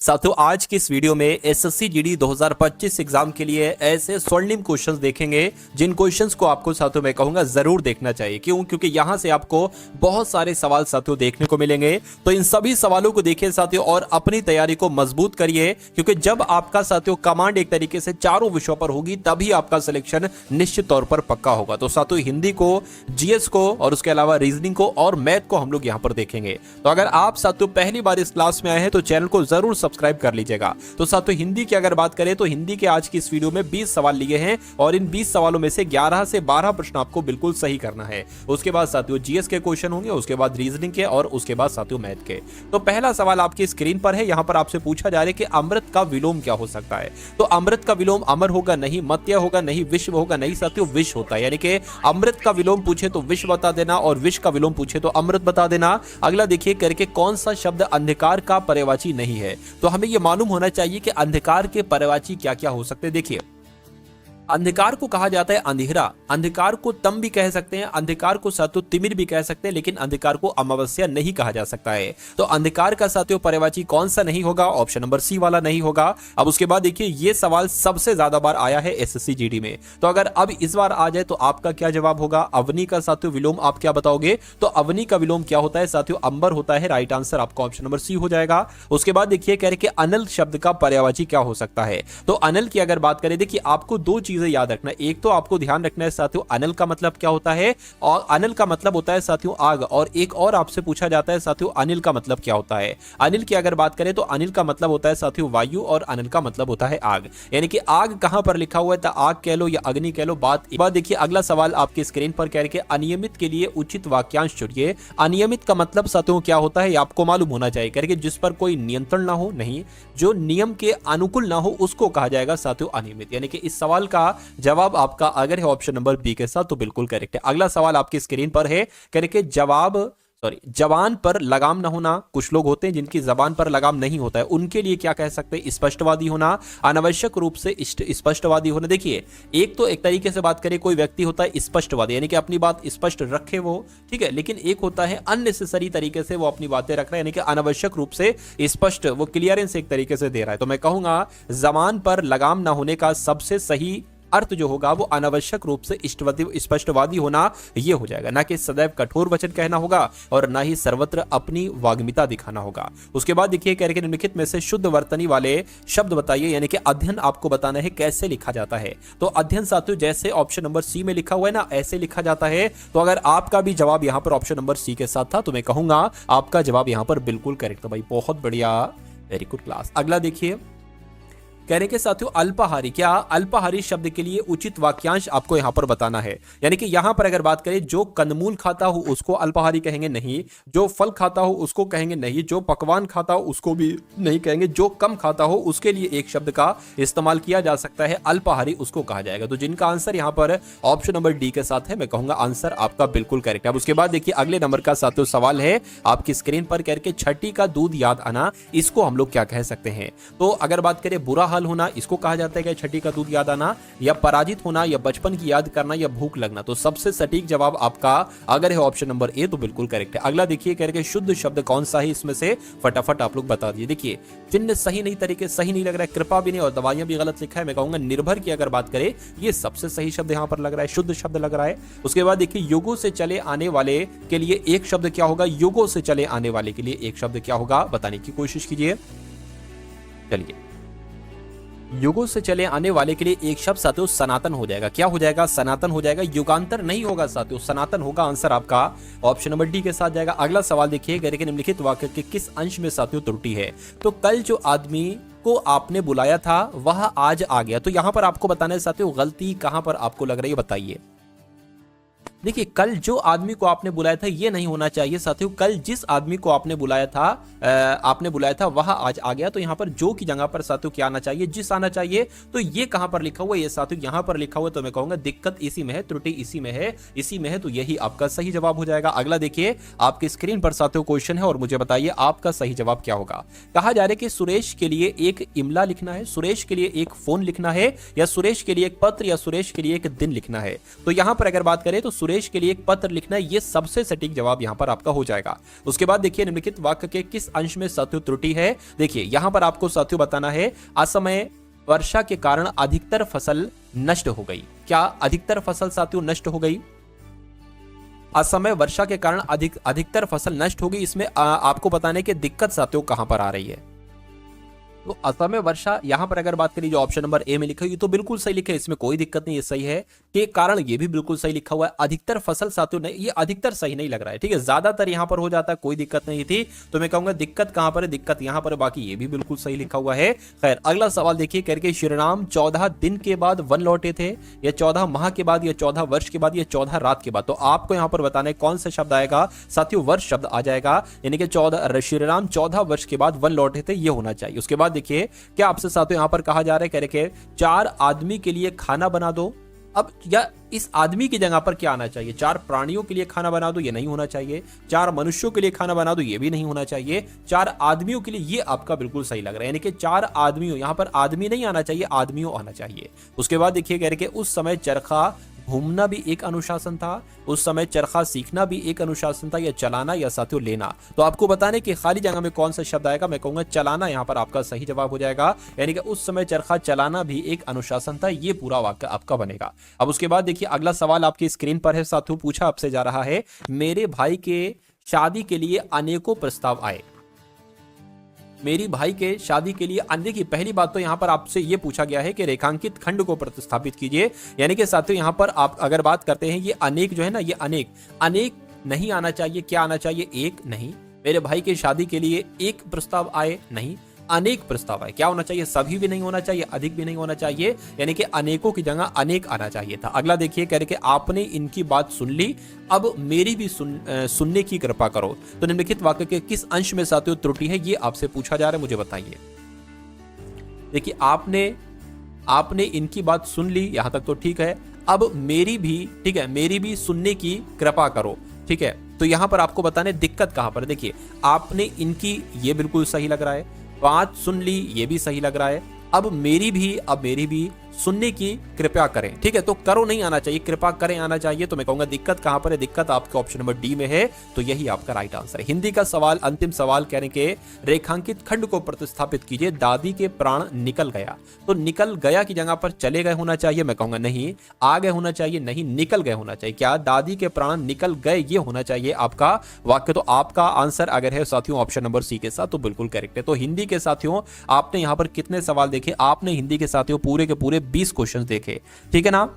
साथियों आज की इस वीडियो में एसएससी जीडी 2025 एग्जाम के लिए ऐसे स्वर्णिम क्वेश्चंस देखेंगे जिन क्वेश्चंस को आपको साथियों मैं कहूंगा जरूर देखना चाहिए। क्यों? क्योंकि यहां से आपको बहुत सारे सवाल साथियों देखने को मिलेंगे। तो इन सभी सवालों को देखिए साथियों और अपनी तैयारी को मजबूत करिए, क्योंकि जब आपका साथियों कमांड एक तरीके से चारों विषयों पर होगी तभी आपका सिलेक्शन निश्चित तौर पर पक्का होगा। तो साथियों हिंदी को, जीएस को और उसके अलावा रीजनिंग को और मैथ को हम लोग यहां पर देखेंगे। तो अगर आप साथियों पहली बार इस क्लास में आए हैं तो चैनल को जरूर सब्सक्राइब कर लीजिएगा। तो साथियों हिंदी की अगर बात करें तो हिंदी के आज की इस वीडियो में 20 सवाल लिए हैं और इन 20 सवालों में से 11 से 12 प्रश्न आपको बिल्कुल सही करना है। उसके बाद साथियों जीएस के क्वेश्चन होंगे, उसके बाद रीजनिंग के और उसके बाद साथियों मैथ के। तो पहला सवाल आपकी स्क्रीन पर है। यहां पर आपसे पूछा जा रहा है कि अमृत का विलोम क्या हो सकता है। तो अमृत का विलोम अमर होगा नहीं, मत्य होगा नहीं, विश्व होगा नहीं साथियों, विष होता है। यानी कि अमृत का विलोम पूछे तो विष बता देना और विष का विलोम पूछे तो अमृत बता देना। अगला देखिए करके कौन सा शब्द अंधकार का पर्यायवाची नहीं है। तो हमें यह मालूम होना चाहिए कि अंधकार के पर्यायवाची क्या क्या हो सकते हैं। देखिए अंधकार को कहा जाता है अंधेरा, अंधकार को तम भी कह सकते हैं, अंधकार को साथियों तिमिर भी कह सकते हैं, लेकिन अंधकार को अमावस्या नहीं कहा जा सकता है। तो अंधकार का साथियों पर्यायवाची कौन सा नहीं होगा? ऑप्शन नंबर सी वाला नहीं होगा। अब उसके बाद देखिए ये सवाल सबसे ज्यादा बार आया है एसएससी जीडी में। तो अगर अब इस बार आ जाए तो आपका क्या जवाब होगा? अवनी का साथियों विलोम आप क्या बताओगे? तो अवनी का विलोम क्या होता है साथियों? अंबर होता है। राइट आंसर आपका ऑप्शन नंबर सी हो जाएगा। उसके बाद देखिए कह रहे कि अनल शब्द का पर्यायवाची क्या हो सकता है। तो अनल की अगर बात करें, देखिए आपको दो चीजें याद रखना। एक तो आपको ध्यान रखना है साथियों अनल का मतलब क्या होता है, और अनल का मतलब होता है साथियों आग। और एक और आपसे पूछा जाता है साथियों अनिल का मतलब क्या होता है। अनिल की अगर बात करें तो अनिल का मतलब होता है साथियों वायु और अनिल का मतलब होता है आग। यानी कि आग कहां पर लिखा हुआ है, तो आग कह लो या अग्नि कह लो। बात देखिए अगला सवाल आपकी स्क्रीन पर कह रहे हैं अनियमित के लिए उचित वाक्यांश चुनिए। अनियमित का मतलब साथियों क्या होता है आपको मालूम होना चाहिए। कह रहे जिस पर कोई नियंत्रण ना हो, नहीं, जो नियम के अनुकूल ना हो उसको कहा जाएगा साथियों अनियमित। यानी कि इस सवाल का जवाब आपका अगर है ऑप्शन नंबर बी के साथ तो बिल्कुल करेक्ट है। अगला सवाल आपकी स्क्रीन पर है, करेक्ट जवान पर लगाम न होना। कुछ लोग होते हैं जिनकी जबान पर लगाम नहीं होता है, उनके लिए क्या कह सकते हैं? स्पष्टवादी होना, अनावश्यक रूप से स्पष्टवादी होना। देखिए एक तो एक तरीके से बात करें कोई व्यक्ति होता है स्पष्टवादी, यानी कि अपनी बात स्पष्ट रखे वो, ठीक है, लेकिन एक होता है अननेसेसरी तरीके से वो अपनी बातें रख रहा है, यानी कि अनावश्यक रूप से स्पष्ट वो क्लियरेंस एक तरीके से दे रहा है। तो मैं कहूंगा जबान पर लगाम न होने का सबसे सही अर्थ जो होगा वो अनावश्यक रूप से स्पष्टवादी होना ये हो जाएगा, ना कि सदैव कठोर वचन कहना होगा और ना ही सर्वत्र अपनी वाग्मिता दिखाना होगा। उसके बाद देखिए कह रहे हैं निम्नलिखित में से शुद्ध वर्तनी वाले शब्द बताइए। यानी कि अध्ययन आपको बताना है कैसे लिखा जाता है। तो अध्ययन साथियों जैसे ऑप्शन नंबर सी में लिखा हुआ है ना, ऐसे लिखा जाता है। तो अगर आपका भी जवाब यहां पर ऑप्शन नंबर सी के साथ था तो मैं कहूंगा आपका जवाब यहां पर बिल्कुल करेक्ट था भाई, बहुत बढ़िया, वेरी गुड क्लास। अगला देखिए कह रहे हैं साथियों अल्पाहारी, क्या अल्पाहारी शब्द के लिए उचित वाक्यांश आपको यहां पर बताना है। यानी कि यहां पर अगर बात करें जो कंदमूल खाता हो उसको अल्पाहारी कहेंगे नहीं, जो फल खाता हो उसको कहेंगे नहीं, जो पकवान खाता हो उसको भी नहीं कहेंगे, जो कम खाता हो उसके लिए एक शब्द का इस्तेमाल किया जा सकता है, अल्पाहारी उसको कहा जाएगा। तो जिनका आंसर यहां पर ऑप्शन नंबर डी के साथ है मैं कहूंगा आंसर आपका बिल्कुल करेक्ट है। अब उसके बाद देखिए अगले नंबर का साथियों सवाल है आपकी स्क्रीन पर करके छठी का दूध याद आना, इसको हम लोग क्या कह सकते हैं। तो अगर बात करें बुरा होना इसको कहा जाता है क्या छठी का दूध याद आना, या पराजित होना, या बचपन की याद करना, या भूख लगना। तो सबसे सटीक जवाब आपका अगर है ऑप्शन नंबर ए तो बिल्कुल करेक्ट है। अगला देखिए करके शुद्ध शब्द कौन सा है इसमें से, फटाफट आप लोग बता दिए। देखिए चिन्ह सही नहीं, तरीके सही नहीं लग रहा है, कृपा भी नहीं और दवाइयां भी गलत लिखा है। मैं कहूंगा निर्भर की अगर बात करें ये सबसे सही शब्द यहां पर लग रहा है, शुद्ध शब्द लग रहा है। उसके बाद देखिए युगों से चले आने वाले के लिए एक शब्द क्या होगा, युगों से चले आने वाले के लिए एक शब्द क्या होगा बताने की कोशिश कीजिए। चलिए युगों से चले आने वाले के लिए एक शब्द साथियों सनातन हो जाएगा। क्या हो जाएगा? सनातन हो जाएगा, युगांतर नहीं होगा साथियों, सनातन होगा। आंसर आपका ऑप्शन नंबर डी के साथ जाएगा। अगला सवाल देखिए निम्नलिखित वाक्य के किस अंश में साथियों त्रुटि है। तो कल जो आदमी को आपने बुलाया था वह आज आ गया। तो यहां पर आपको बताना है साथियों गलती कहां पर आपको लग रही है बताइए। देखिए कल जो आदमी को आपने बुलाया था ये नहीं होना चाहिए साथियों, कल जिस आदमी को आपने बुलाया था वह आज आ गया। तो यहाँ पर जो की जगह पर साथियों क्या आना चाहिए, जिस आना चाहिए। तो ये कहां पर लिखा हुआ है, ये साथियों यहाँ पर लिखा हुआ है। तो मैं कहूंगा दिक्कत इसी में है, त्रुटि इसी में है, तो यही आपका सही जवाब हो जाएगा। अगला देखिए आपकी स्क्रीन पर साथियों क्वेश्चन है और मुझे बताइए आपका सही जवाब क्या होगा। कहा जा रहा है कि सुरेश के लिए एक इमला लिखना है, सुरेश के लिए एक फोन लिखना है, या सुरेश के लिए एक पत्र, या सुरेश के लिए एक दिन लिखना है। तो यहां पर अगर बात करें तो सुरेश के लिए एक पत्र लिखना, ये सबसे सटीक जवाब यहां पर आपका हो जाएगा। उसके बाद देखिए निम्नलिखित वाक्य के किस अंश में साथियों त्रुटि है। देखिए यहां पर आपको साथियों बताना है असमय वर्षा के कारण अधिकतर फसल नष्ट हो गई। क्या अधिकतर फसल साथियों नष्ट हो गई? असमय वर्षा के कारण अधिकतर फसल नष्ट हो गई। इसमें आपको बताने की दिक्कत साथियों कहां पर आ रही है। तो असमय वर्षा यहां पर अगर बात करिए जो ऑप्शन नंबर ए में लिखा है ये तो बिल्कुल सही लिखा है, इसमें कोई दिक्कत नहीं, ये सही है। के कारण ये भी बिल्कुल सही लिखा हुआ है। अधिकतर फसल साथियों नहीं, ये अधिकतर सही नहीं लग रहा है, ठीक है, ज्यादातर यहां पर हो जाता है, कोई दिक्कत नहीं थी। तो मैं कहूंगा दिक्कत कहां पर है, दिक्कत यहां पर है, बाकी ये भी बिल्कुल सही लिखा हुआ है। खैर अगला सवाल देखिए, करके श्री राम 14 दिन के बाद वन लौटे थे, या 14 माह के बाद, या 14 वर्ष के बाद, या 14 रात के बाद। तो आपको यहां पर बताना है कौन सा शब्द आएगा साथियों, वर्ष शब्द आ जाएगा, यानी कि 14 श्री राम 14 वर्ष के बाद वन लौटे थे, ये होना चाहिए। उसके बाद देखिए क्या आपसे साथियों यहां पर कहा जा रहा है, कह रहे 4 आदमी के लिए खाना बना दो। अब या इस आदमी की जगह पर क्या आना चाहिए, 4 प्राणियों के लिए खाना बना दो, ये नहीं होना चाहिए। 4 मनुष्यों के लिए खाना बना दो, ये भी नहीं होना चाहिए। 4 आदमियों के लिए, ये आपका बिल्कुल सही लग रहा है, यानी कि 4 आदमियों, यहां पर आदमी नहीं आना चाहिए, आदमियों आना चाहिए। उसके बाद देखिए कह रहे उस समय चरखा घूमना भी एक अनुशासन था, उस समय चरखा सीखना भी एक अनुशासन था, या चलाना या साथियों लेना। तो आपको बताने कि खाली जगह में कौन सा शब्द आएगा, मैं कहूंगा चलाना यहां पर आपका सही जवाब हो जाएगा, यानी कि उस समय चरखा चलाना भी एक अनुशासन था, ये पूरा वाक्य आपका बनेगा। अब उसके बाद देखिए अगला सवाल आपकी स्क्रीन पर है साथियों, पूछा आपसे जा रहा है, मेरे भाई के शादी के लिए अनेकों प्रस्ताव आए। मेरी भाई के शादी के लिए अन्य की पहली बात तो यहां पर आपसे यह पूछा गया है कि रेखांकित खंड को प्रतिस्थापित कीजिए, यानी कि साथियों यहां पर आप अगर बात करते हैं ये अनेक जो है ना, ये अनेक नहीं आना चाहिए, क्या आना चाहिए, एक नहीं। मेरे भाई की शादी के लिए एक प्रस्ताव आए, नहीं, अनेक प्रस्ताव आए। क्या होना चाहिए, सभी भी नहीं होना चाहिए, अधिक भी नहीं होना चाहिए, यानी कि अनेकों की जगह अनेक आना चाहिए था। अगला देखिए कह रहे कि आपने इनकी बात सुन ली, अब मेरी भी सुनने की कृपा करो। तो निम्नलिखित वाक्य के किस अंश में साथियों त्रुटि है, ये आपसे पूछा जा रहा है, मुझे बताइए। देखिए आपने इनकी बात सुन ली, यहां तक तो ठीक है, अब मेरी भी, ठीक है, मेरी भी सुनने की कृपा करो, ठीक है। तो यहां पर आपको बताने दिक्कत कहां पर, देखिए आपने इनकी, ये बिल्कुल सही लग रहा है, 5 सुन ली, ये भी सही लग रहा है, अब मेरी भी सुनने की कृपया करें, ठीक है। तो करो नहीं आना चाहिए, कृपा करें आना चाहिए। तो मैं कहूंगा दिक्कत कहां पर है, दिक्कत आपके ऑप्शन नंबर डी में है, तो यही आपका राइट आंसर है। हिंदी का सवाल, अंतिम सवाल कहने के रेखांकित खंड को प्रतिस्थापित कीजिए, दादी के प्राण निकल गया। तो निकल गया की जगह पर चले गए होना चाहिए, मैं कहूंगा नहीं, आ गए होना चाहिए, नहीं, निकल गए होना चाहिए। क्या दादी के प्राण निकल गए, ये होना चाहिए आपका वाक्य। तो आपका आंसर अगर है साथियों ऑप्शन नंबर सी के साथ, तो बिल्कुल करेक्ट है। तो हिंदी के साथियों आपने यहां पर कितने सवाल देखे, आपने हिंदी के साथियों पूरे के पूरे 20 क्वेश्चंस देखे, ठीक है ना।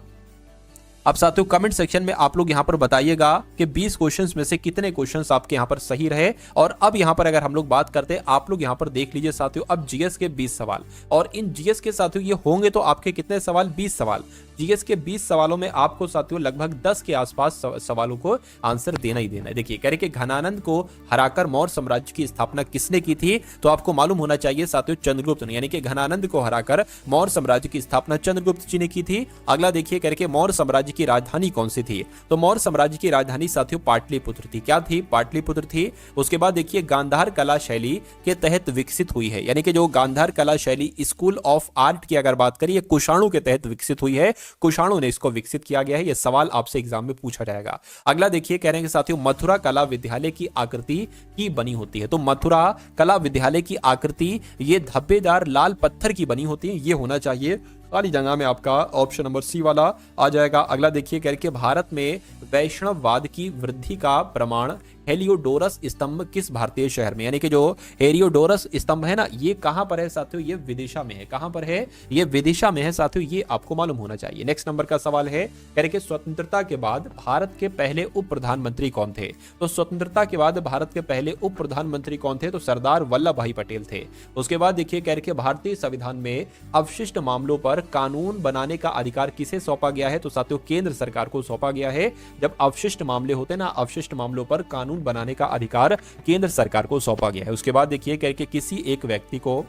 अब साथियों कमेंट सेक्शन में आप लोग यहां पर बताइएगा कि 20 क्वेश्चंस में से कितने क्वेश्चंस आपके यहां पर सही रहे। और अब यहां पर अगर हम लोग बात करते हैं, आप लोग यहां पर देख लीजिए साथियों, अब जीएस के 20 सवाल, और इन जीएस के साथियों ये होंगे तो आपके कितने सवाल, 20 सवाल। जीएस के 20 सवालों में आपको साथियों लगभग 10 के आसपास सवालों को आंसर देना ही देना है। देखिए कह रहे कि घनानंद को हराकर मौर्य साम्राज्य की स्थापना किसने की थी, तो आपको मालूम होना चाहिए साथियों चंद्रगुप्त ने, यानी कि घनानंद को हराकर मौर्य साम्राज्य की स्थापना चंद्रगुप्त जी ने की थी। अगला देखिए कह रहे कि मौर्य साम्राज्य की राजधानी कौन सी थी, तो मौर्य साम्राज्य की राजधानी साथियों पाटलिपुत्र थी। क्या थी, पाटलिपुत्र थी। उसके बाद देखिए गांधार कला शैली के तहत विकसित हुई है, यानी कि जो गांधार कला शैली स्कूल ऑफ आर्ट की अगर बात करिए कुषाणु के तहत विकसित हुई है, कुषाणु ने इसको विकसित किया गया है। यह सवाल आपसे एग्जाम में पूछा जाएगा। अगला देखिए कह रहे हैं कि साथियों मथुरा कला विद्यालय की आकृति की बनी होती है, तो मथुरा कला विद्यालय की आकृति ये धब्बेदार लाल पत्थर की बनी होती है, ये होना चाहिए। वाली जगह में आपका ऑप्शन नंबर सी वाला आ जाएगा। अगला देखिए कह रहे कि भारत में वैष्णववाद की वृद्धि का प्रमाण हेलियोडोरस स्तंभ किस भारतीय शहर में, यानी कि जो हेलियोडोरस स्तंभ है ना, ये कहां पर है साथियों, ये विदिशा में है। कहां पर है, ये विदिशा में है साथियों, ये आपको मालूम होना चाहिए। नेक्स्ट नंबर का सवाल है, कह रहे कि स्वतंत्रता के बाद भारत के पहले उप प्रधानमंत्री कौन थे, तो स्वतंत्रता के बाद भारत के पहले उप प्रधानमंत्री कौन थे, तो सरदार वल्लभ भाई पटेल थे। उसके बाद देखिए कह रहे कि भारतीय संविधान में अवशिष्ट मामलों पर कानून बनाने का अधिकार किसे सौंपा गया है, तो साथियों केंद्र सरकार को सौंपा गया है। जब अवशिष्ट मामले होते ना, अवशिष्ट मामलों पर कानून बनाने का अधिकार केंद्र सरकार को सौंपा गया है। उसके बाद देखिए कह के किसी एक व्यक्ति को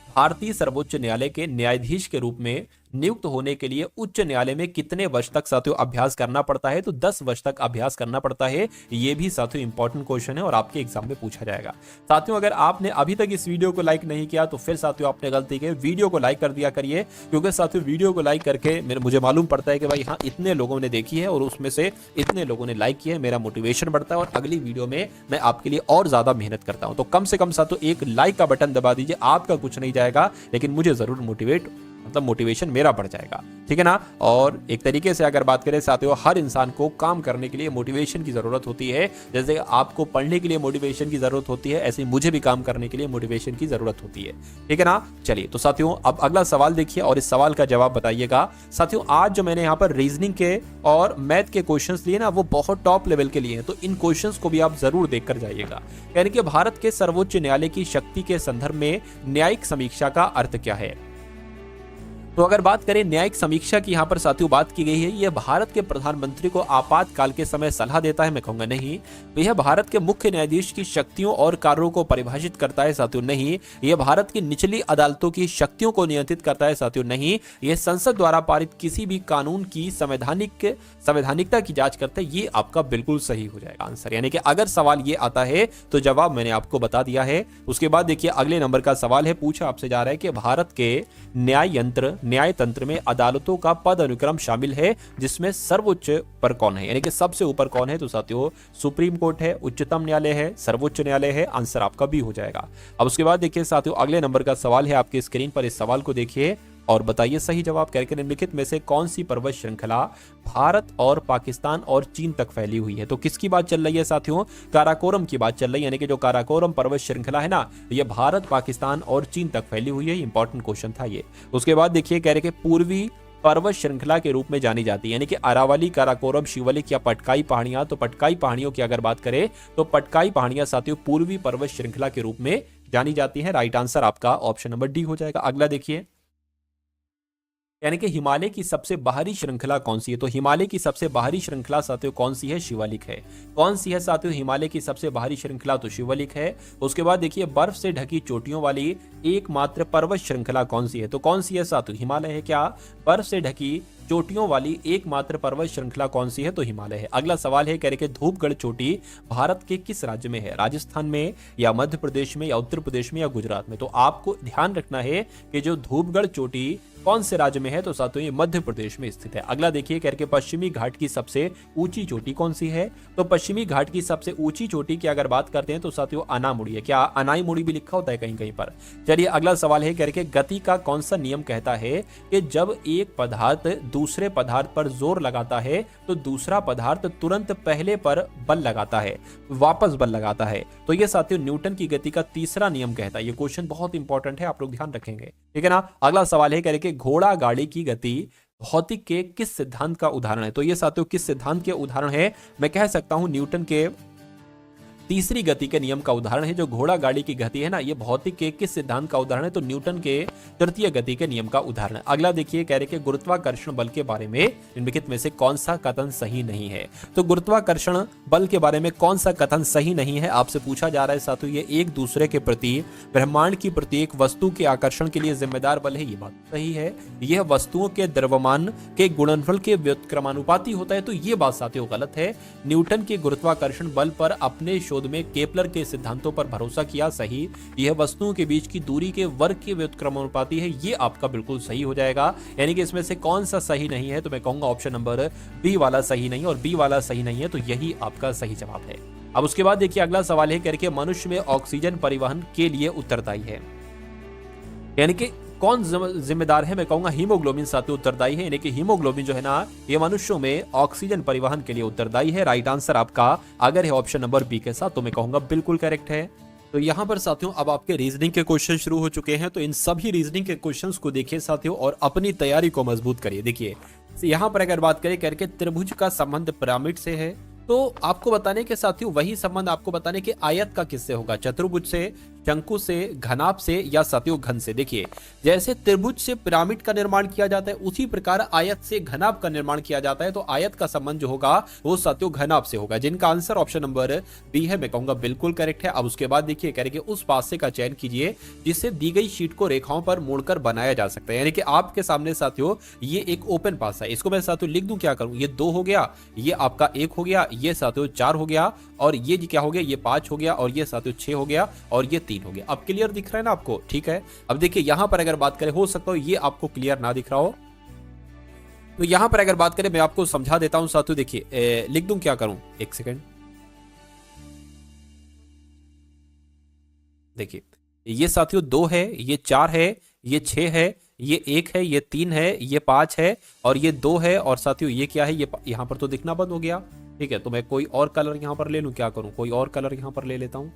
भारतीय सर्वोच्च न्यायालय के न्यायाधीश के रूप में नियुक्त होने के लिए उच्च न्यायालय में कितने वर्ष तक साथियों अभ्यास करना पड़ता है? तो 10 वर्ष तक अभ्यास करना पड़ता है। ये भी साथियों इंपॉर्टेंट क्वेश्चन है और आपके एग्जाम में पूछा जाएगा। साथियों अगर आपने अभी तक इस वीडियो को लाइक नहीं किया तो फिर साथियों आपने गलती की, वीडियो को लाइक कर दिया करिए, क्योंकि साथियों वीडियो को लाइक करके मुझे मालूम पड़ता है कि भाई हाँ इतने लोगों ने देखी है और उसमें से इतने लोगों ने लाइक किया है, मेरा मोटिवेशन बढ़ता है और अगली वीडियो में मैं आपके लिए और ज्यादा मेहनत करता हूं। तो कम से कम साथियों एक लाइक का बटन दबा दीजिए, आपका कुछ नहीं जाएगा लेकिन मुझे जरूर मोटिवेशन मेरा बढ़ जाएगा, ठीक है ना। और एक तरीके से अगर बात करें साथियों, हर इंसान को काम करने के लिए मोटिवेशन की जरूरत होती है। जैसे आपको पढ़ने के लिए मोटिवेशन की जरूरत होती है, ऐसे मुझे भी काम करने के लिए मोटिवेशन की जरूरत होती है, ठीक है ना। चलिए तो साथियों अब अगला सवाल देखिए और इस सवाल का जवाब बताइएगा। साथियों आज जो मैंने यहाँ पर रीजनिंग के और मैथ के क्वेश्चंस लिए ना, वो बहुत टॉप लेवल के लिए हैं, तो इन क्वेश्चंस को भी आप जरूर देखकर जाइएगा। यानी कि भारत के सर्वोच्च न्यायालय की शक्ति के संदर्भ में न्यायिक समीक्षा का अर्थ क्या है? तो अगर बात करें न्यायिक समीक्षा की, यहाँ पर साथियों बात की गई है, यह भारत के प्रधानमंत्री को आपातकाल के समय सलाह देता है, मैं कहूंगा नहीं। यह भारत के मुख्य न्यायाधीश की शक्तियों और कार्यों को परिभाषित करता है, साथियों नहीं। यह भारत की निचली अदालतों की शक्तियों को नियंत्रित करता है, साथियों नहीं। यह संसद द्वारा पारित किसी भी कानून की संवैधानिकता की जांच करता है, ये आपका बिल्कुल सही हो जाएगा आंसर। यानी कि अगर सवाल ये आता है तो जवाब मैंने आपको बता दिया है। उसके बाद देखिए अगले नंबर का सवाल है, पूछा आपसे जा रहा है कि भारत के न्याय तंत्र में अदालतों का पद अनुक्रम शामिल है जिसमें सर्वोच्च पर कौन है, यानी कि सबसे ऊपर कौन है? तो साथियों सुप्रीम कोर्ट है, उच्चतम न्यायालय है, सर्वोच्च न्यायालय है, आंसर आपका बी हो जाएगा। अब उसके बाद देखिए साथियों अगले नंबर का सवाल है आपकी स्क्रीन पर, इस सवाल को देखिए और बताइए सही जवाब। करके निम्नलिखित में से कौन सी पर्वत श्रृंखला भारत और पाकिस्तान और चीन तक फैली हुई है? तो किसकी बात चल रही है साथियों? काराकोरम की बात चल रही है, यानी कि जो काराकोरम पर्वत श्रृंखला है ना, ये भारत पाकिस्तान और चीन तक फैली हुई है। इंपॉर्टेंट क्वेश्चन था ये। उसके बाद देखिए कह रहे कि पूर्वी पर्वत श्रृंखला के रूप में जानी जाती है, यानी कि अरावली, काराकोरम, शिवलिक या पटकाई पहाड़ियां। तो पटकाई पहाड़ियों की अगर बात करें तो पटकाई पहाड़ियां साथियों पूर्वी पर्वत श्रृंखला के रूप में जानी जाती है। राइट आंसर आपका ऑप्शन नंबर डी हो जाएगा। अगला देखिए, यानी कि हिमालय की सबसे बाहरी श्रृंखला कौन सी है? तो हिमालय की सबसे बाहरी श्रृंखला साथियों कौन सी है? शिवालिक है। कौन सी है साथियों हिमालय की सबसे बाहरी श्रृंखला? तो शिवालिक है। उसके बाद देखिए बर्फ से ढकी चोटियों वाली एकमात्र पर्वत श्रृंखला कौन सी है? तो कौन सी है साथियों? हिमालय है क्या? बर्फ से ढकी चोटियों वाली एकमात्र पर्वत श्रृंखला कौन सी है? तो हिमालय है। अगला सवाल है कह रहे कि धूपगढ़ चोटी भारत के किस राज्य में है? राजस्थान में या मध्य प्रदेश में या उत्तर प्रदेश में या गुजरात में? तो आपको ध्यान रखना है कि जो धूपगढ़ चोटी कौन से राज्य में है? तो साथियों ये मध्य प्रदेश में स्थित है। अगला देखिए कह रहे कि पश्चिमी घाट की सबसे ऊंची चोटी कौन सी है? तो पश्चिमी घाट की सबसे ऊंची चोटी की अगर बात करते हैं तो साथियों अनामुड़ी है। क्या अनाईमुड़ी भी लिखा होता है कहीं कहीं पर? चलिए अगला सवाल है कह रहे कि गति का कौन सा नियम कहता है कि जब एक पदार्थ दूसरे पदार्थ पर जोर लगाता है तो दूसरा पदार्थ तुरंत पहले पर बल लगाता है, वापस बल लगाता है? तो ये साथियों न्यूटन की गति का तीसरा नियम कहता है। ये क्वेश्चन बहुत इंपॉर्टेंट है, आप लोग ध्यान रखेंगे, ठीक है ना। अगला सवाल है कह रहे कि घोड़ा गाड़ी की गति भौतिक के किस सिद्धांत का उदाहरण है? तो ये साथियों किस सिद्धांत के उदाहरण है? मैं कह सकता हूं न्यूटन के तीसरी गति के नियम का उदाहरण है। जो घोड़ा गाड़ी की गति है ना, ये भौतिक के किस सिद्धांत का उदाहरण है? तो न्यूटन के तृतीय गति के नियम का उदाहरण है। अगला देखिए कह रहे कि गुरुत्वाकर्षण बल के बारे में निम्नलिखित में से कौन सा कथन सही नहीं है? तो गुरुत्वाकर्षण बल के बारे में कौन सा कथन सही नहीं है आपसे पूछा जा रहा है साथियों। ये एक दूसरे के प्रति ब्रह्मांड की प्रत्येक वस्तु के आकर्षण के लिए जिम्मेदार बल है, ये बात सही है। यह वस्तुओं के द्रव्यमान के गुणनफल के व्युत्क्रमानुपाती होता है, तो ये बात साथियों गलत है। न्यूटन के गुरुत्वाकर्षण बल पर अपने में केपलर के सिद्धांतों पर भरोसा किया, सही। यह वस्तुओं के बीच की दूरी के वर्ग के व्युत्क्रमानुपाती है, ये आपका बिल्कुल सही हो जाएगा। यानी कि इसमें से कौन सा सही नहीं है? तो मैं कहूंगा ऑप्शन नंबर बी वाला सही नहीं, और बी वाला सही नहीं है तो यही आपका सही जवाब है। अब उसके बाद देखिए अगला सवाल है करके मनुष्य में ऑक्सीजन परिवहन के लिए उत्तरदायी है, यानी कि कौन जिम्मेदार है? मैं कहूंगा हीमोग्लोबिन साथियों उत्तरदायी है। यानी कि हीमोग्लोबिन जो है ना, ये मनुष्यों में ऑक्सीजन परिवहन के लिए उत्तरदायी है। राइट आंसर आपका अगर है ऑप्शन नंबर बी के साथ, तो मैं कहूंगा बिल्कुल करेक्ट है। तो यहाँ पर साथियों अब आपके रीजनिंग के क्वेश्चन शुरू हो चुके हैं, तो इन सभी रीजनिंग के क्वेश्चंस को देखिए साथियों और अपनी तैयारी को मजबूत करिए। देखिए यहाँ पर अगर बात करें करके त्रिभुज का संबंध पिरामिड से है, तो आपको बताने के साथियों वही संबंध आपको बताने के आयत का किससे होगा? चतुर्भुज से। शंकु से, घनाभ से या साथियों घन से। देखिए जैसे त्रिभुज से पिरामिड का निर्माण किया जाता है उसी प्रकार आयत से घनाभ का निर्माण किया जाता है। तो आयत का संबंध जो होगा वो साथियों घनाभ से होगा, जिनका आंसर ऑप्शन नंबर बी है, मैं कहूंगा बिल्कुल करेक्ट है। अब उसके बाद देखिए कह रहे कि उस पासे का चयन कीजिए जिससे दी गई शीट को रेखाओं पर मोड़कर बनाया जा सकता है। यानी कि आपके सामने साथियों ये एक ओपन पासा है, इसको मैं साथियों लिख दूं, क्या करूं, ये 2 हो गया, ये आपका 1 हो गया, ये साथियों 4 हो गया, और ये क्या हो गया, ये 5 हो गया, और ये साथियों 6 हो गया, और ये 3 हो गया। अब क्लियर दिख रहा है ना आपको? ठीक है। अब देखिए यहां पर अगर बात करें, हो सकता हो ये आपको क्लियर ना दिख रहा हो, तो यहां पर अगर बात करें मैं आपको समझा देता हूं साथियों। देखिए लिख दूं, क्या करूं, एक सेकेंड। देखिए ये साथियों 2 है, ये 4 है, ये 6 है, ये 1 है, ये 3 है, ये 5 है, और ये 2 है, और साथियों ये क्या है, ये यहां पर तो दिखना बंद हो गया। ठीक है, तो मैं कोई और कलर यहां पर ले लूं, क्या करूं, कोई और कलर यहां पर ले लेता हूं।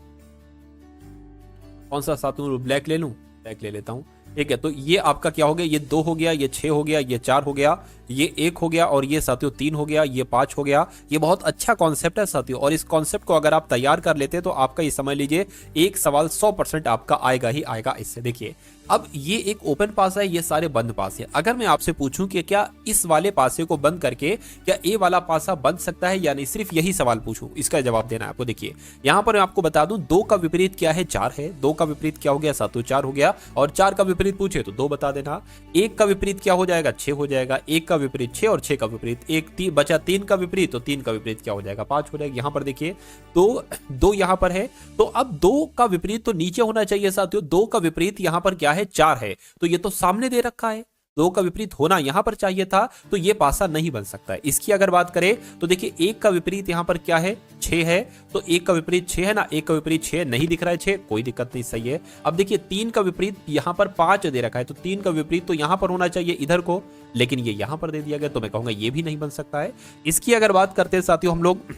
कौन सा साथियों, ब्लैक ले लूं, ब्लैक ले लेता हूं। ठीक है, तो ये आपका क्या हो गया, ये 2 हो गया, ये 6 हो गया, ये 4 हो गया, ये 1 हो गया, और ये साथियों 3 हो गया, ये 5 हो गया। ये बहुत अच्छा कॉन्सेप्ट है साथियों, और इस कॉन्सेप्ट को अगर आप तैयार कर लेते तो आपका ये समझ लीजिए एक सवाल 100% आपका आएगा ही आएगा इससे। देखिए अब ये एक ओपन पास है, ये सारे बंद पास है। अगर मैं आपसे पूछूं कि क्या इस वाले पासे को बंद करके क्या ए वाला पासा बन सकता है या नहीं, सिर्फ यही सवाल पूछूं, इसका जवाब देना है आपको। देखिए यहां पर मैं आपको बता दूं 2 का विपरीत क्या है, 4 है। 2 का विपरीत क्या हो गया साथियों, 4 हो गया, और 4 का विपरीत पूछे तो 2 बता देना। 1 का विपरीत क्या हो जाएगा, 6 हो जाएगा। 1 का विपरीत 6, और 6 का विपरीत 1, बचा 3 का विपरीत, तो 3 का विपरीत क्या हो जाएगा, 5 हो जाएगा। यहां पर देखिए तो 2 यहां पर है, तो अब 2 का विपरीत तो नीचे होना चाहिए साथियों। 2 का विपरीत यहां पर क्या है, 4 है, तो ये तो सामने दे रखा है। 2 का विपरीत होना यहां पर चाहिए था, तो ये पासा नहीं बन सकता है। इसकी अगर बात करें तो देखिए 1 का विपरीत यहां पर क्या है, 6 है, तो 1 का विपरीत 6 है ना, 1 का विपरीत 6 नहीं दिख रहा है, 6 कोई दिक्कत नहीं, सही है। अब देखिए 3 का विपरीत यहां पर 5 दे रखा है, तो 3 का विपरीत तो यहां पर होना चाहिए इधर को, लेकिन ये यहां पर दे दिया गया, तो मैं कहूंगा ये भी नहीं बन सकता है। इसकी अगर बात करते हैं साथियों हम लोग,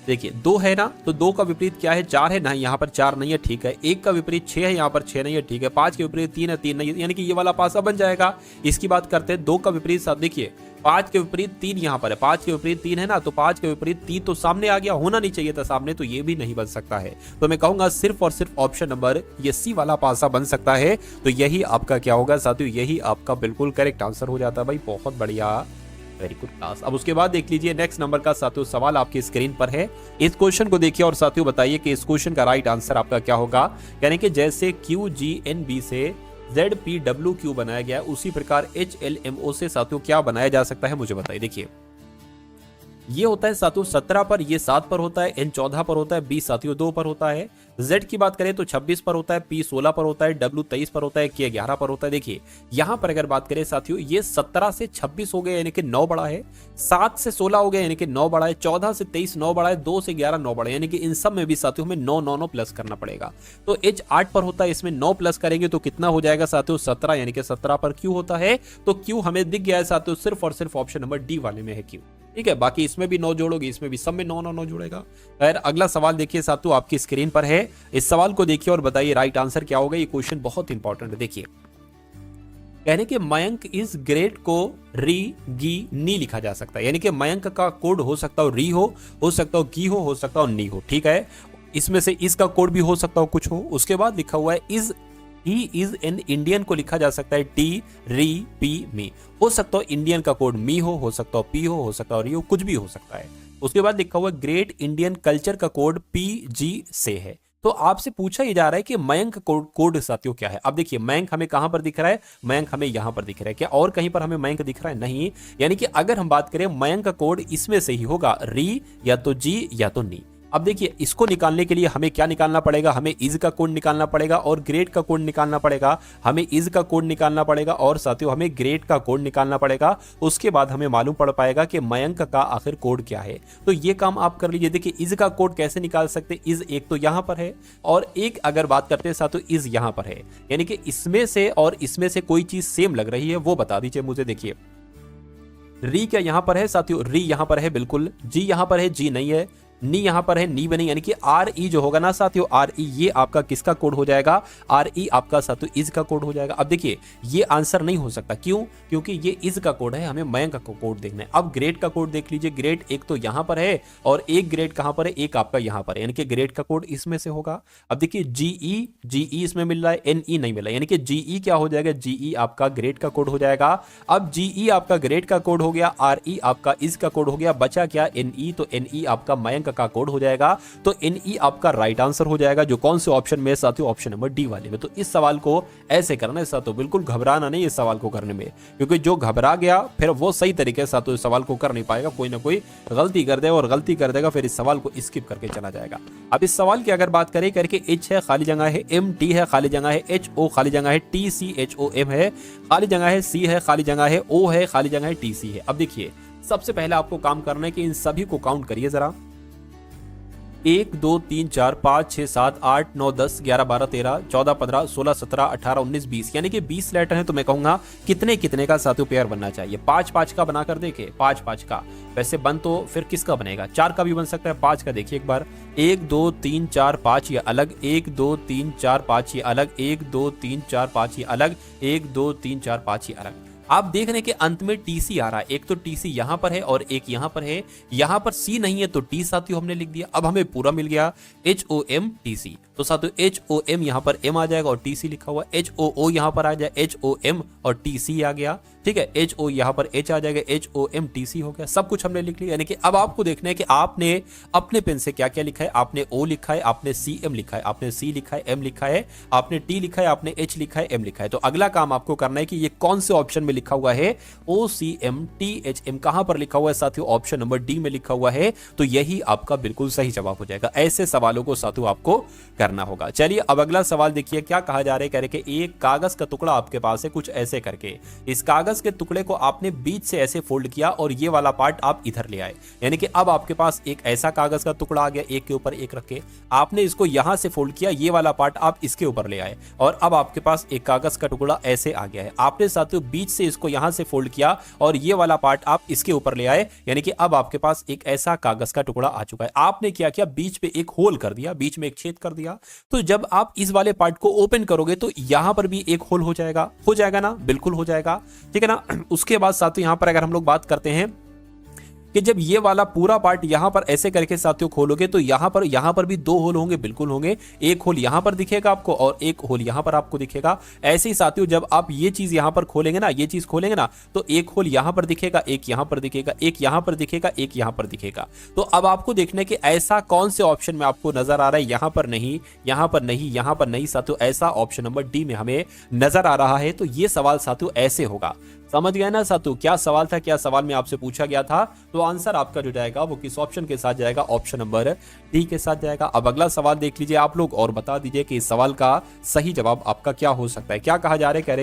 देखिए 2 है ना, तो 2 का विपरीत क्या है, 4 है ना, यहाँ पर 4 नहीं है, ठीक है। 1 का विपरीत 6 है, यहाँ पर 6 नहीं है, ठीक है। 5 के विपरीत 3 है, 3 नहीं है, यानी कि ये वाला पासा बन जाएगा। इसकी बात करते हैं 2 का विपरीत साथ, देखिए 5 के विपरीत 3 यहाँ पर है, 5 के विपरीत 3 है ना, तो 5 के विपरीत 3 तो सामने आ गया, होना नहीं चाहिए था सामने, तो ये भी नहीं बन सकता है। तो मैं कहूंगा सिर्फ और सिर्फ ऑप्शन नंबर ये सी वाला पासा बन सकता है। तो यही आपका क्या होगा साथियों, यही आपका बिल्कुल करेक्ट आंसर हो जाता है भाई, बहुत बढ़िया, वेरी गुड क्लास। अब उसके बाद देख लीजिए नेक्स्ट नंबर का साथियों सवाल आपकी स्क्रीन पर है। इस क्वेश्चन को देखिए और साथियों बताइए कि इस क्वेश्चन का राइट आंसर आपका क्या होगा। यानी कि जैसे QGNB से ZPWQ बनाया गया उसी प्रकार HLMO से साथियों क्या बनाया जा सकता है, मुझे बताइए। देखिए ये होता है साथियों 17 पर, ये 7 पर होता है, N 14 पर होता है, B साथियों 2 पर होता है, Z की बात करें तो 26 पर होता है, P 16 पर होता है, W 23 पर होता है, K 11 पर होता है। देखिए यहां पर अगर बात करें साथियों ये 17 से 26 हो गए यानी कि 9 बड़ा है, 7 से 16 हो गए यानी कि 9 बड़ा है, 14 से 23 9 बड़ा है, 2 से 11 9 बड़ा है, यानी कि इन सब में भी साथियों हमें 9 9 9 प्लस करना पड़ेगा। तो H 8 पर होता है, इसमें 9 प्लस करेंगे तो कितना हो जाएगा साथियों 17, यानी कि 17 पर Q होता है। तो Q हमें दिख गया है साथियों, सिर्फ और सिर्फ ऑप्शन नंबर डी वाले में है Q। ठीक है, बाकी इसमें भी 9 जोड़ोगे, इसमें भी सब में 9 9 9 जुड़ेगा। खैर अगला सवाल देखिए साथियों आपकी स्क्रीन पर है, इस सवाल को देखिए और बताइए राइट आंसर क्या होगा। ये क्वेश्चन बहुत इंपॉर्टेंट है। देखिए कहने के मयंक इज ग्रेट को री गी नी लिखा जा सकता है, यानी कि मयंक का कोड हो सकता हो री हो सकता हो गी हो सकता हो नी हो। ठीक है, इसमें से इसका कोड भी हो सकता हो कुछ हो। उसके बाद लिखा हुआ है is he is an Indian को लिखा जा सकता है टी री पी मी, हो सकता हो इंडियन का कोड मी हो सकता हो पी हो सकता हो री हो, कुछ भी हो सकता है। उसके बाद लिखा हुआ ग्रेट इंडियन कल्चर का कोड पी जी से है। तो आपसे पूछा ही जा रहा है कि मयंक कोड साथियों क्या है। अब देखिए मयंक हमें कहां पर दिख रहा है, मयंक हमें यहां पर दिख रहा है, क्या और कहीं पर हमें मयंक दिख रहा है, नहीं। यानी कि अगर हम बात करें मयंक का कोड इसमें से ही होगा, री या तो जी या तो नी। अब देखिए इसको निकालने के लिए हमें क्या निकालना पड़ेगा, हमें इज का कोड निकालना पड़ेगा और ग्रेड का कोड निकालना पड़ेगा, हमें इज का कोड निकालना पड़ेगा और साथियों हमें ग्रेड का कोड निकालना पड़ेगा। उसके बाद हमें मालूम पड़ पाएगा कि मयंक का आखिर कोड क्या है। तो ये काम आप कर लीजिए। देखिए इज का कोड कैसे निकाल सकते, इज एक तो यहां पर है और एक अगर बात करते हैं साथियों इज यहां पर है, यानी कि इसमें से और इसमें से कोई चीज सेम लग रही है वो बता दीजिए मुझे। देखिए री क्या यहां पर है साथियों, री यहां पर है बिल्कुल, जी यहां पर है, जी नहीं है, नी यहाँ पर है, नी बने, यानी कि आर ई जो होगा ना साथियों, आर ई ये आपका किसका कोड हो जाएगा, आर ई आपका साथियों इज का कोड हो जाएगा। अब देखिए ये आंसर नहीं हो सकता, क्यों, क्योंकि ये इज का कोड है, हमें मयंक का कोड देखना है। अब ग्रेड का कोड देख लीजिए, ग्रेड एक तो यहाँ पर है और एक ग्रेड कहाँ पर है, एक आपका यहाँ पर है, यानी कि ग्रेड का कोड इसमें से होगा। अब देखिए जीई इसमें मिल रहा है, एनई नहीं मिल रहा है, यानी कि जीई क्या हो जाएगा, जीई आपका ग्रेड का कोड हो जाएगा। अब जीई आपका ग्रेड का कोड हो गया, आरई आपका इज का कोड हो गया, बचा क्या एनई, तो एनई आपका मयंक का कोड हो जाएगा। तो एनई आपका राइट आंसर हो जाएगा, जो कौन से ऑप्शन में साथियों, ऑप्शन नंबर डी वाले में। तो इस सवाल को ऐसे करना है साथियों, बिल्कुल घबराना नहीं इस सवाल को करने में, क्योंकि जो घबरा गया फिर वो सही तरीके से साथियों इस सवाल को कर नहीं पाएगा, कोई ना कोई गलती कर देगा और गलती कर देगा, फिर इस सवाल को स्किप करके चला जाएगा। अब इस सवाल की अगर बात करें करके, एच है खाली जगह है, एम टी है खाली जगह है, एच ओ खाली जगह है, T C H O M है खाली जगह है, सी है खाली जगह है, ओ है खाली जगह है, टी सी है। अब देखिए सबसे पहले आपको काम करना है कि इन सभी को काउंट करिए जरा, 1 2 3 4 5 6 7 8 9 10 11 12 13 14 15 16 17 18 19 20, यानी कि 20 लेटर हैं। तो मैं कहूंगा कितने कितने का साथियों पेयर बनना चाहिए, 5 5 का बनाकर देखे, 5 5 का। वैसे बन तो फिर किसका बनेगा, 4 का भी बन सकता है, 5 का देखिए एक बार, 1 2 3 4 5 ये अलग, 1 2 3 4 5 ये अलग, 1 2 3 4 5 ये अलग, 1 2 3 4 5 ये अलग। आप देख रहे हैं कि अंत में टीसी आ रहा है, एक तो टीसी यहां पर है और एक यहां पर है, यहां पर सी नहीं है तो टी साथियों हमने लिख दिया। अब हमें पूरा मिल गया HOM TC, तो साथियों HOM यहां पर M आ जाएगा और TC लिखा हुआ, HOO यहां पर आ जाए HOM और TC आ गया, ठीक है, HO यहां पर H आ जाएगा, HOM TC हो गया, सब कुछ हमने लिख लिया। यानी कि अब आपको देखना है कि आपने अपने पेन से क्या क्या लिखा है, आपने O लिखा है, आपने CM लिखा है, आपने C लिखा है, M लिखा है, आपने T लिखा है, आपने H लिखा है, M लिखा है। तो अगला काम आपको करना है कि ये कौन से ऑप्शन में लिखा हुआ है, OCM THM कहां पर लिखा हुआ है साथियों, ऑप्शन नंबर डी में लिखा हुआ है, तो यही आपका बिल्कुल सही जवाब हो जाएगा। ऐसे सवालों को साथियों आपको करना होगा। चलिए अब अगला सवाल देखिए क्या कहा जा रहा है, कह रहे कि एक कागज का टुकड़ा आपके पास है कुछ ऐसे करके, इस कागज के टुकड़े को आपने बीच से ऐसे फोल्ड किया और ये वाला पार्ट आप इधर ले आए, यानी कि अब आपके पास एक ऐसा कागज का टुकड़ा आ गया, एक के ऊपर एक रख के आपने इसको यहां से फोल्ड किया, ये वाला पार्ट आप इसके ऊपर ले आए और अब आपके पास एक कागज का टुकड़ा ऐसे आ गया है, आपने साथियों बीच से इसको यहां से फोल्ड किया और ये वाला पार्ट आप इसके ऊपर ले आए, यानी कि अब आपके पास एक ऐसा कागज का टुकड़ा आ चुका है। आपने क्या किया, बीच पे एक होल कर दिया, बीच में एक छेद कर दिया, तो जब आप इस वाले पार्ट को ओपन करोगे तो यहां पर भी एक होल हो जाएगा ना, बिल्कुल हो जाएगा, ठीक है ना। उसके बाद साथियों यहां पर अगर हम लोग बात करते हैं कि जब ये वाला पूरा पार्ट यहां पर ऐसे करके साथियों खोलोगे तो यहां पर भी 2 होल होंगे, बिल्कुल होंगे, एक होल यहां पर दिखेगा आपको और एक होल यहां पर आपको दिखेगा। ऐसे ही साथियों जब आप ये चीज यहां पर खोलेंगे ना, ये चीज खोलेंगे ना, तो एक होल यहां पर दिखेगा, एक यहां पर दिखेगा, एक यहां पर दिखेगा, एक यहां पर दिखेगा। तो अब आपको देखना है कि ऐसा कौन से ऑप्शन में आपको नजर आ रहा है, यहां पर नहीं, यहां पर नहीं, यहां पर नहीं साथियों, ऐसा ऑप्शन नंबर डी में हमें नजर आ रहा है। तो ये सवाल साथियों ऐसे होगा, समझ गए ना साथियों, क्या सवाल था, क्या सवाल में आपसे पूछा गया था। तो आंसर आपका जो जाएगा वो किस ऑप्शन के साथ जाएगा, ऑप्शन नंबर डी के साथ जाएगा। अब अगला सवाल देख लीजिए आप लोग और बता दीजिए कि इस सवाल का सही जवाब आपका क्या हो सकता है। क्या कहा जा रहा है, कह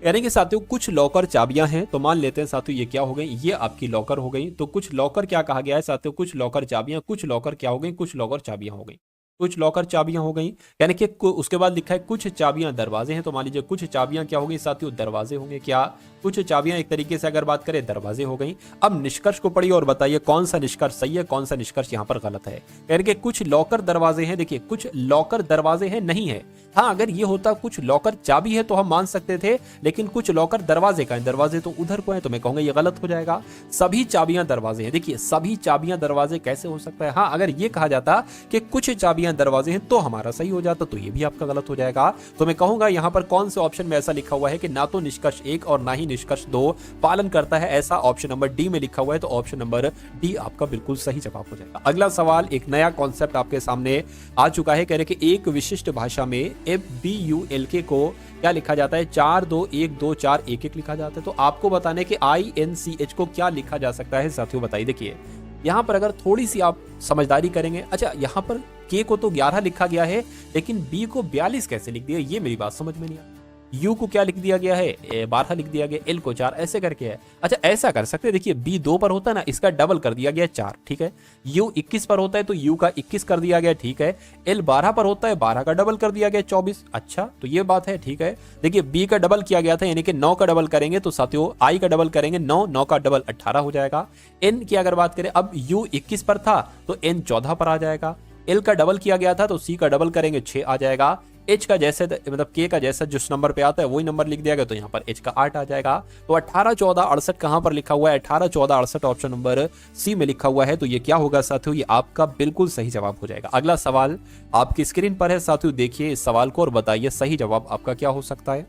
रहे कि साथियों कुछ लॉकर चाबियां हैं, तो मान लेते हैं साथियों ये क्या हो गई, ये आपकी लॉकर हो गई। तो कुछ लॉकर क्या कहा गया है साथियों, कुछ लॉकर चाबियां, कुछ लॉकर क्या हो गई, कुछ लॉकर चाबियां हो गई, कुछ लॉकर चाबियां हो गई, यानी कि उसके बाद लिखा है कुछ चाबियां दरवाजे हैं, तो मान लीजिए कुछ चाबियां क्या हो गई साथियों, दरवाजे होंगे। क्या कुछ चाबियां एक तरीके से अगर बात करें दरवाजे हो गई। अब निष्कर्ष को पढ़िए और बताइए कौन सा निष्कर्ष सही है, कौन सा निष्कर्ष यहाँ पर गलत है। यानी कि कुछ लॉकर दरवाजे हैं, देखिए कुछ लॉकर दरवाजे हैं नहीं है, हाँ अगर ये होता कुछ लॉकर चाबी है तो हम मान सकते थे, लेकिन कुछ लॉकर दरवाजे का है, दरवाजे तो उधर को है, तो मैं कहूंगा ये गलत हो जाएगा। सभी चाबियां दरवाजे हैं, देखिए सभी चाबियां दरवाजे कैसे हो सकता है, हाँ अगर ये कहा जाता कि कुछ चाबियां दरवाजे हैं तो हमारा सही हो जाता, तो ये भी आपका गलत हो जाएगा। तो मैं कहूंगा यहाँ पर कौन से ऑप्शन में ऐसा लिखा हुआ है कि ना तो निष्कर्ष 1 और ना ही निष्कर्ष 2 पालन करता है, ऐसा ऑप्शन नंबर डी में लिखा हुआ है, तो ऑप्शन नंबर डी आपका बिल्कुल सही जवाब हो जाएगा। अगला सवाल, एक नया कॉन्सेप्ट आपके सामने आ चुका है, कह रहे कि एक विशिष्ट भाषा में FBULK को क्या लिखा जाता है, 4 2 1 2 4 1 1 लिखा जाता है। तो आपको बताने कि INCH को क्या लिखा जा सकता है साथियों, बताइए। देखिए यहाँ पर अगर थोड़ी सी आप समझदारी करेंगे, अच्छा यहाँ पर K को तो 11 लिखा गया है, लेकिन B को 42 कैसे लिख दिया, ये मेरी बात समझ में नहीं आई। यू को क्या लिख दिया गया है 12 लिख दिया गया, एल को 4, ऐसे करके है। अच्छा ऐसा कर सकते हैं, देखिए बी 2 पर होता है ना, इसका डबल कर दिया गया 4, ठीक है। यू 21 पर होता है तो यू का 21 कर दिया गया, ठीक है। एल 12 पर होता है, 12 का डबल कर दिया गया 24। अच्छा तो ये बात है, ठीक है। देखिए बी का डबल किया गया था, यानी कि 9 का डबल करेंगे तो साथियों आई का डबल करेंगे 9, 9 का डबल 18 हो जाएगा। एन की अगर बात करें, अब यू 21 पर था तो एन 14 पर आ जाएगा। एल का डबल किया गया था तो सी का डबल करेंगे 6 आ जाएगा। एच का जैसे मतलब के का जैसा जिस नंबर पे आता है वही नंबर लिख दिया गया, तो यहाँ पर एच का 8 आ जाएगा। तो 18 14 68 कहाँ पर लिखा हुआ है, 18 14 68 ऑप्शन नंबर सी में लिखा हुआ है। तो ये क्या होगा साथियों, ये आपका बिल्कुल सही जवाब हो जाएगा। अगला सवाल आपकी स्क्रीन पर है साथियों, देखिए इस सवाल को और बताइए सही जवाब आपका क्या हो सकता है।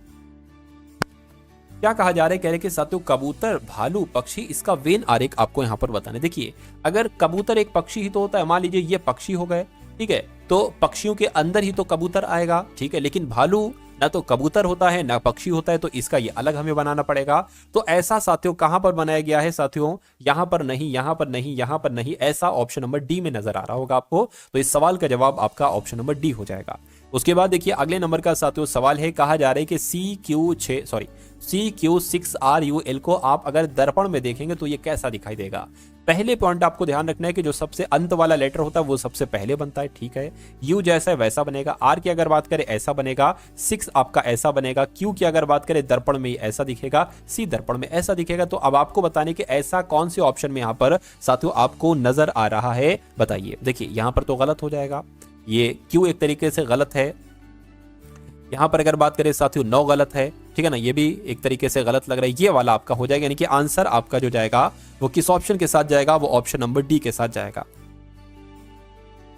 क्या कहा जा रहा है, कह रहे कि साथियों कबूतर, भालू, पक्षी, इसका वेन आरेख आपको यहाँ पर बताना है। देखिए अगर कबूतर एक पक्षी ही तो होता है, मान लीजिए ये पक्षी हो गए, ठीक है, तो पक्षियों के अंदर ही तो कबूतर आएगा, ठीक है। लेकिन भालू ना तो कबूतर होता है ना पक्षी होता है, तो इसका ये अलग हमें बनाना पड़ेगा। तो ऐसा साथियों कहां पर बनाया गया है साथियों, यहां पर नहीं, यहां पर नहीं, यहां पर नहीं, ऐसा ऑप्शन नंबर डी में नजर आ रहा होगा आपको। तो इस सवाल का जवाब आपका ऑप्शन नंबर डी हो जाएगा। उसके बाद देखिए अगले नंबर का साथियों सवाल है, कहा जा रहा है कि CQ6RUL को आप अगर दर्पण में देखेंगे तो ये कैसा दिखाई देगा। पहले पॉइंट आपको ध्यान रखना है कि जो सबसे अंत वाला लेटर होता है वो सबसे पहले बनता है, ठीक है। यू जैसा है वैसा बनेगा, आर की अगर बात करें ऐसा बनेगा, 6 आपका ऐसा बनेगा, क्यू की अगर बात करें दर्पण में ऐसा दिखेगा, सी दर्पण में ऐसा दिखेगा। तो अब आपको बताने कि ऐसा कौन से ऑप्शन में यहाँ पर साथियों आपको नजर आ रहा है, बताइए। देखिए यहाँ पर तो गलत हो जाएगा, ये क्यू एक तरीके से गलत है। यहां पर अगर बात करें साथियों 9 गलत है, ठीक है ना, ये भी एक तरीके से गलत लग रहा है, ये वाला आपका हो जाएगा। यानी कि आंसर आपका जो जाएगा वो किस ऑप्शन के साथ जाएगा, वो ऑप्शन नंबर डी के साथ जाएगा।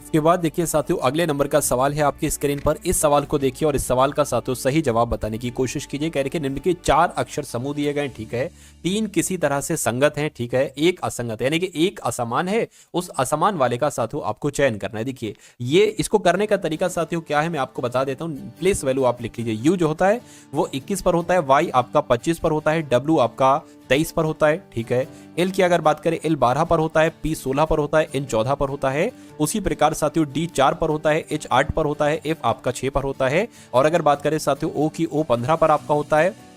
इसके बाद देखिए साथियों अगले नंबर का सवाल है आपकी स्क्रीन पर। इस सवाल को देखिए और इस सवाल का साथियों सही जवाब बताने की कोशिश कीजिए। कह रहे कि निम्न के 4 अक्षर समूह दिए गए, ठीक है, 3 किसी तरह से संगत हैं, ठीक है, 1 असंगत है, यानी कि 1 असमान है, उस असमान वाले का साथियों आपको चयन करना है। देखिए ये इसको करने का तरीका साथियों क्या है, मैं आपको बता देता हूँ। प्लेस वैल्यू आप लिख लीजिए, यू जो होता है वो 21 पर होता है, वाई आपका 25 पर होता है, डब्ल्यू आपका 23 पर होता है, ठीक है। एल की अगर बात करें एल 12 पर होता है, पी 16 पर होता है, एन 14 पर होता है। उसी प्रकार साथियों डी 4 पर होता है, एच 8 पर होता है, एफ आपका 6 पर होता है। और अगर बात करें साथियों ओ की, ओ 15 पर आपका होता है,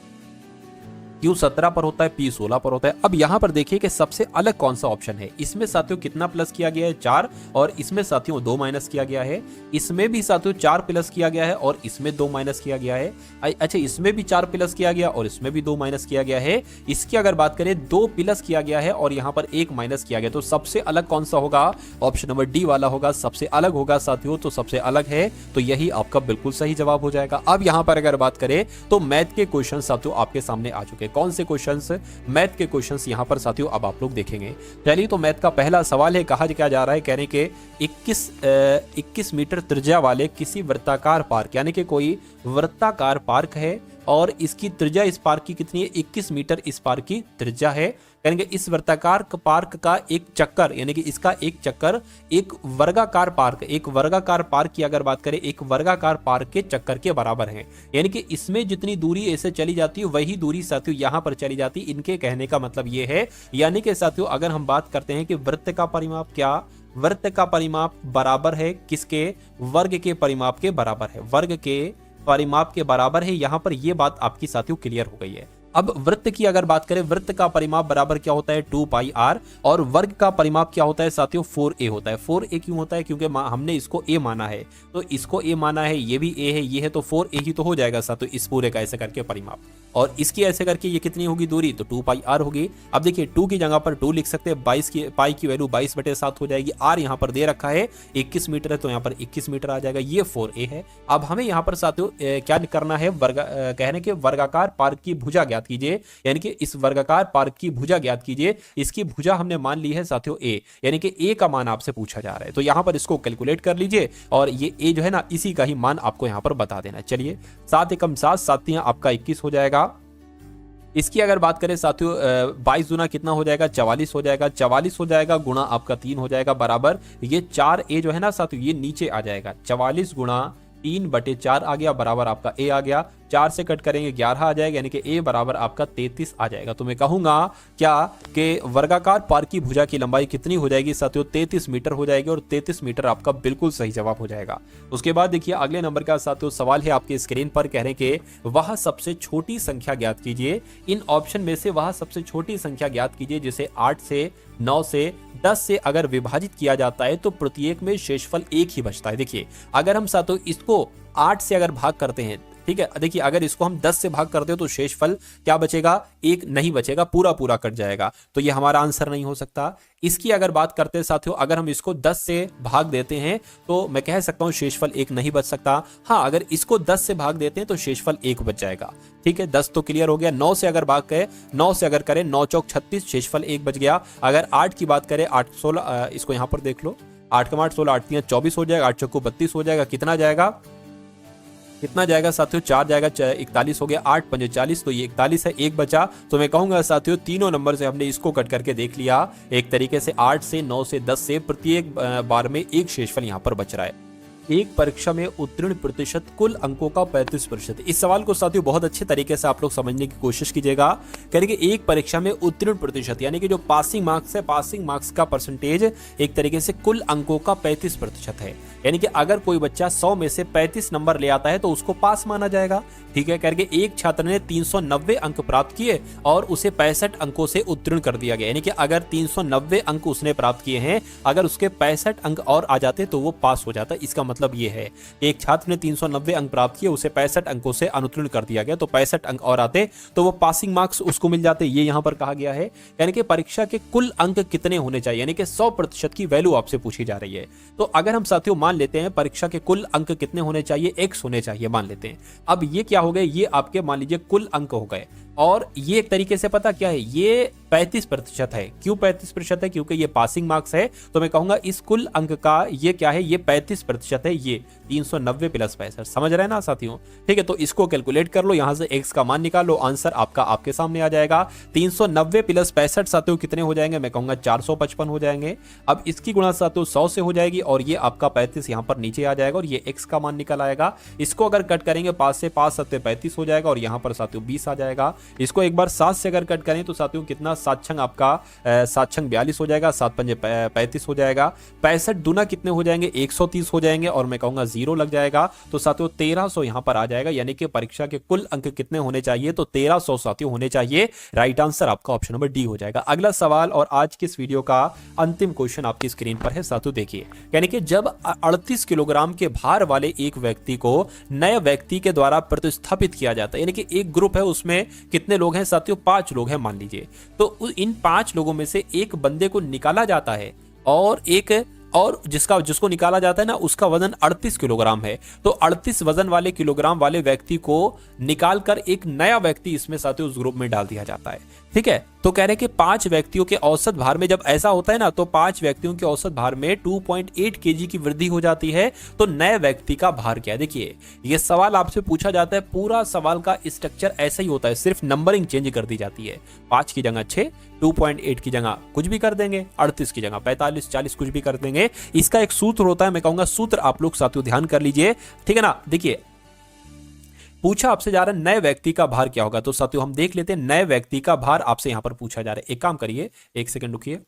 क्यू 17 पर होता है, पी 16 पर होता है। अब यहां पर देखिए कि सबसे अलग कौन सा ऑप्शन है। इसमें साथियों कितना प्लस किया गया है 4, और इसमें साथियों 2 माइनस किया गया है। इसमें भी साथियों 4 प्लस किया गया है और इसमें 2 माइनस किया गया है। अच्छा इसमें भी 4 प्लस किया गया और इसमें भी 2 माइनस किया गया है। इसकी अगर बात करें 2 प्लस किया गया है और यहाँ पर 1 माइनस किया गया। तो सबसे अलग कौन सा होगा, ऑप्शन नंबर डी वाला होगा, सबसे अलग होगा साथियों। तो सबसे अलग है तो यही आपका बिल्कुल सही जवाब हो जाएगा। अब यहाँ पर अगर बात करें तो मैथ के क्वेश्चन साथियों आपके सामने आ चुके हैं। कौन से क्वेश्चंस, मैथ के क्वेश्चंस यहां पर साथियों अब आप लोग देखेंगे। चलिए तो मैथ का पहला सवाल है, कहा क्या जा रहा है, कहने के 21 मीटर त्रिज्या वाले किसी वृत्ताकार पार्क, यानी कि कोई वृत्ताकार पार्क है और इसकी त्रिज्या इस पार्क की कितनी है, 21 मीटर इस पार्क की त्रिज्या है। यानी कि इस वृत्ताकार पार्क का एक चक्कर, यानी कि इसका एक चक्कर एक वर्गाकार पार्क की अगर बात करें एक वर्गाकार पार्क के चक्कर के बराबर है। यानी कि इसमें जितनी दूरी ऐसे चली जाती है वही दूरी साथियों यहां पर चली जाती है। इनके कहने का मतलब ये है, यानी कि साथियों अगर हम बात करते हैं कि वृत्त का परिमाप क्या, वृत्त का परिमाप बराबर है किसके, वर्ग के परिमाप के बराबर है, वर्ग के परिमाप के बराबर है। यहां पर यह बात आपकी साथियों क्लियर हो गई है। अब वृत्त की अगर बात करें, वृत्त का परिमाप बराबर क्या होता है 2 पाई r, और वर्ग का परिमाप क्या होता है साथियों 4a होता है। 4a क्यों होता है, क्योंकि हमने इसको a माना है, तो इसको a माना है, ये भी a है, ये है, तो 4a ही तो हो जाएगा साथियों इस पूरे का ऐसे करके परिमाप। और इसकी ऐसे करके ये कितनी होगी दूरी, तो 2 पाई r होगी। अब देखिए 2 की जगह पर 2 लिख सकते हैं, 22 की पाई की वैल्यू 22/7 हो जाएगी। r यहाँ पर दे रखा है 21 मीटर है तो यहाँ पर 21 मीटर आ जाएगा, ये 4a है। अब हमें यहाँ पर साथियों क्या करना है, कहने के वर्गाकार पार्क की भुजा ज्ञात कीजिए, यानी कि इस वर्गाकार पार्क की भुजा ज्ञात कीजिए। इसकी भुजा हमने मान ली है साथियों a, यानी कि a का मान आपसे पूछा जा रहा है, तो यहाँ पर इसको कैलकुलेट कर लीजिए और ये a जो है ना इसी का ही मान आपको यहाँ पर बता देना है। चलिए 7 एकम 7, 7 आपका 21 हो जाएगा। इसकी अगर बात करें साथियों 22 गुना कितना हो जाएगा, 44 हो जाएगा, 44 हो जाएगा गुणा आपका 3 हो जाएगा बराबर, ये 4a जो है ना साथियों ये नीचे आ जाएगा, 44 गुणा 3/4 आ गया बराबर आपका a आ गया। 4 से कट करेंगे 11 आ जाएगा, यानी कि ए बराबर आपका 33 आ जाएगा। तो मैं कहूंगा क्या कि वर्गाकार पार की भुजा की लंबाई कितनी हो जाएगी साथियों, 33 मीटर हो जाएगी, और 33 मीटर आपका बिल्कुल सही जवाब हो जाएगा। उसके बाद देखिए अगले नंबर का साथियों सवाल है आपके स्क्रीन पर, कह रहे हैं कि वह सबसे छोटी संख्या ज्ञात कीजिए। इन ऑप्शन में से वह सबसे छोटी संख्या ज्ञात कीजिए जिसे 8 से 9 से 10 से अगर विभाजित किया जाता है तो प्रत्येक में शेषफल 1 ही बचता है। देखिए अगर हम साथियों इसको 8 से अगर भाग करते हैं, ठीक है, देखिए अगर इसको हम 10 से भाग करते हो तो शेषफल क्या बचेगा, 1 नहीं बचेगा, पूरा पूरा कट जाएगा, तो ये हमारा आंसर नहीं हो सकता। इसकी अगर बात करते हैं साथियों, अगर हम इसको 10 से भाग देते हैं तो मैं कह सकता हूं शेषफल 1 नहीं बच सकता। हाँ, अगर इसको 10 से भाग देते हैं तो शेषफल 1 बच जाएगा। ठीक है, 10 तो क्लियर हो गया। 9 से अगर भाग करें, 9 से अगर करें 9 चौक 36, शेषफल 1 बच गया। अगर 8 की बात करें, 8 16, इसको यहां पर देख लो, 8 का 8 16, 8 3 24 हो जाएगा, 8 चौको 32 हो जाएगा। कितना जाएगा, कितना जाएगा साथियों, 4 जाएगा, 41 हो गया, 8 पंजे 40, तो ये 41 है, 1 बचा। तो मैं कहूंगा साथियों तीनों नंबर से हमने इसको कट करके देख लिया एक तरीके से, 8 से 9 से 10 से प्रत्येक बार में एक शेषफल यहां पर बच रहा है। एक परीक्षा में उत्तीर्ण प्रतिशत कुल अंकों का 35%। इस सवाल को साथियों बहुत अच्छे तरीके से आप लोग समझने की कोशिश कीजिएगा। करेंगे एक परीक्षा में उत्तीर्ण प्रतिशत यानी कि जो पासिंग मार्क्स है, पासिंग मार्क्स का परसेंटेज एक तरीके से कुल अंकों का 35% है। यानी कि अगर कोई बच्चा 100 में से 35 नंबर ले आता है तो उसको पास माना जाएगा। ठीक है, करके एक छात्र ने 390 अंक प्राप्त किए और उसे 65 अंकों से उत्तीर्ण कर दिया गया। यानी कि अगर 390 अंक उसने प्राप्त किए हैं, अगर उसके 65 अंक और आ जाते तो वो पास हो जाता। इसका मतलब ये है एक छात्र ने 390 अंक प्राप्त किए, उसे 65 अंकों से अनुत्तीर्ण कर दिया गया, तो 65 अंक और आते तो वो पासिंग मार्क्स उसको मिल जाते। ये यहां पर कहा गया है। यानी कि परीक्षा के कुल अंक कितने होने चाहिए, यानी कि 100% की वैल्यू आपसे पूछी जा रही है। तो अगर हम साथियों मान लेते हैं परीक्षा के कुल अंक कितने होने चाहिए, x होने चाहिए मान लेते हैं। अब ये क्या हो गए, ये आपके मान लीजिए कुल अंक हो गए, और ये एक तरीके से पता क्या है, ये 35% है। क्यों 35% है, क्योंकि ये पासिंग मार्क्स है। तो मैं कहूंगा इस कुल अंक का ये क्या है, ये 35% है। ये 390 प्लस 65, समझ रहे हैं ना साथियों। ठीक है, तो इसको कैलकुलेट कर लो, यहां से x का मान निकालो, आंसर आपका आपके सामने आ जाएगा। 390 प्लस 65 साथियों कितने हो जाएंगे, मैं कहूंगा 455 हो जाएंगे। अब इसकी गुणा साथियों 100 से हो जाएगी और ये आपका 35 यहां पर नीचे आ जाएगा और ये x का मान निकल आएगा। इसको अगर कट करेंगे 5 से, 5 7 35 हो जाएगा और यहां पर साथियों 20 आ जाएगा। इसको एक बार 7 से अगर कट करें तो साथियों कितना, 7 छंग आपका 7 छंग 42 हो जाएगा, 7 पंजे 35 हो जाएगा। 65 दूना कितने हो जाएंगे, 130 हो जाएंगे और मैं कहूंगा 0 लग जाएगा। तो साथियों 1300 यहां पर आ जाएगा। यानी कि परीक्षा के कुल अंक कितने होने चाहिए, तो 1300 साथियों होने चाहिए। राइट आंसर आपका ऑप्शन नंबर डी हो जाएगा। अगला सवाल और आज की इस वीडियो का अंतिम क्वेश्चन आपकी स्क्रीन पर है साथियों, देखिए। यानी कि जब 38 किलोग्राम के भार वाले एक व्यक्ति को नए व्यक्ति के द्वारा प्रतिस्थापित किया जाता है, यानी कि एक ग्रुप है, उसमें कितने लोग हैं साथियों, 5 लोग हैं मान लीजिए। तो इन 5 लोगों में से एक बंदे को निकाला जाता है और जिसको निकाला जाता है ना, उसका वजन 38 किलोग्राम है। तो 38 वजन वाले किलोग्राम वाले व्यक्ति को निकालकर एक नया व्यक्ति इसमें साथियों उस ग्रुप में डाल दिया जाता है। ठीक है, तो कह रहे कि 5 व्यक्तियों के औसत भार में जब ऐसा होता है ना, तो 5 व्यक्तियों के औसत भार में 2.8 केजी की वृद्धि हो जाती है। तो नए व्यक्ति का भार क्या है, देखिए ये सवाल आपसे पूछा जाता है। पूरा सवाल का स्ट्रक्चर ऐसा ही होता है, सिर्फ नंबरिंग चेंज कर दी जाती है। 5 की जगह 6, 2.8 की जगह कुछ भी कर देंगे, 38 की जगह 45 40 कुछ भी कर देंगे। इसका एक सूत्र होता है, मैं कहूंगा सूत्र आप लोग साथियों ध्यान कर लीजिए। ठीक है ना, देखिए पूछा आपसे जा रहा है नए व्यक्ति का भार क्या होगा। तो साथियों हम देख लेते हैं नए व्यक्ति का भार आपसे यहां पर पूछा जा रहा है। एक काम करिए, एक सेकंड रुकिए,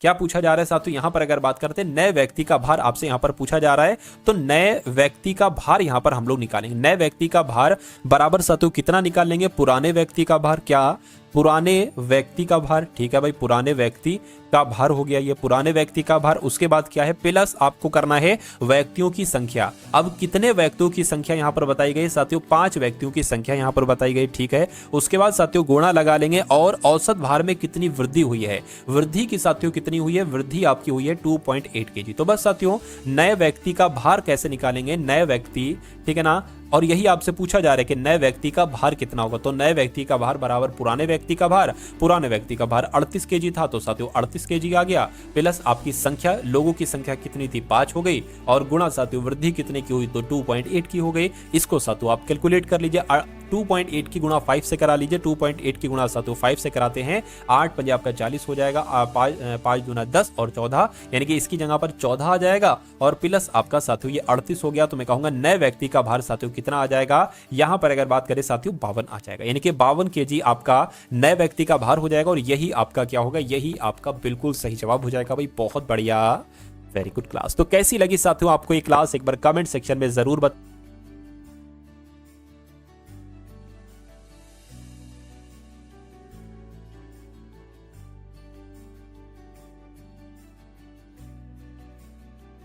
क्या पूछा जा रहा है साथियों, यहां पर अगर बात करते हैं नए व्यक्ति का भार आपसे यहां पर पूछा जा रहा है। तो नए व्यक्ति का भार यहां पर हम लोग निकालेंगे। नए व्यक्ति का भार बराबर साथियों कितना निकाल लेंगे, पुराने व्यक्ति का भार, क्या पुराने व्यक्ति का भार। ठीक है भाई, पुराने व्यक्ति का भार हो गया, ये पुराने व्यक्ति का भार। उसके बाद क्या है, प्लस आपको करना है व्यक्तियों की संख्या। अब कितने व्यक्तियों की संख्या यहां पर बताई गई साथियों, 5 व्यक्तियों की संख्या यहां पर बताई गई। ठीक है, उसके बाद साथियों गुणा लगा लेंगे और औसत भार में कितनी वृद्धि हुई है, वृद्धि की साथियों कितनी हुई है, वृद्धि आपकी हुई है 2.8 केजी। तो बस साथियों नए व्यक्ति का भार कैसे निकालेंगे, नए व्यक्ति, ठीक है ना, और यही आपसे पूछा जा रहा है कि नए व्यक्ति का भार कितना होगा। तो नए व्यक्ति का भार बराबर पुराने व्यक्ति का भार, पुराने व्यक्ति का भार 38 केजी था, तो साथियों 38 केजी आ गया, प्लस आपकी संख्या, लोगों की संख्या कितनी थी, 5 हो गई, और गुणा साथियों वृद्धि कितने की हुई, तो 2.8 की हो गई। इसको साथियों आप कैलकुलेट कर लीजिए। 2.8 की गुणा 5 से करा लीजिए, 2.8 की गुणा साथियों 5 से कराते हैं, 8 पंजे आपका 40 हो जाएगा, 5 दूना 10 और 14, यानी कि इसकी जगह पर 14 आ जाएगा और प्लस आपका साथियों ये 38 हो गया। तो मैं कहूंगा नए व्यक्ति का भार साथियों कितना आ जाएगा, यहां पर अगर बात करें साथियों 52 आ जाएगा, यानी कि 52 केजी आपका नए व्यक्ति का भार हो जाएगा और यही आपका क्या होगा, यही आपका बिल्कुल सही जवाब हो जाएगा भाई। बहुत बढ़िया, वेरी गुड क्लास। तो कैसी लगी साथियों आपको ये क्लास, एक बार कमेंट सेक्शन में जरूर बताइए।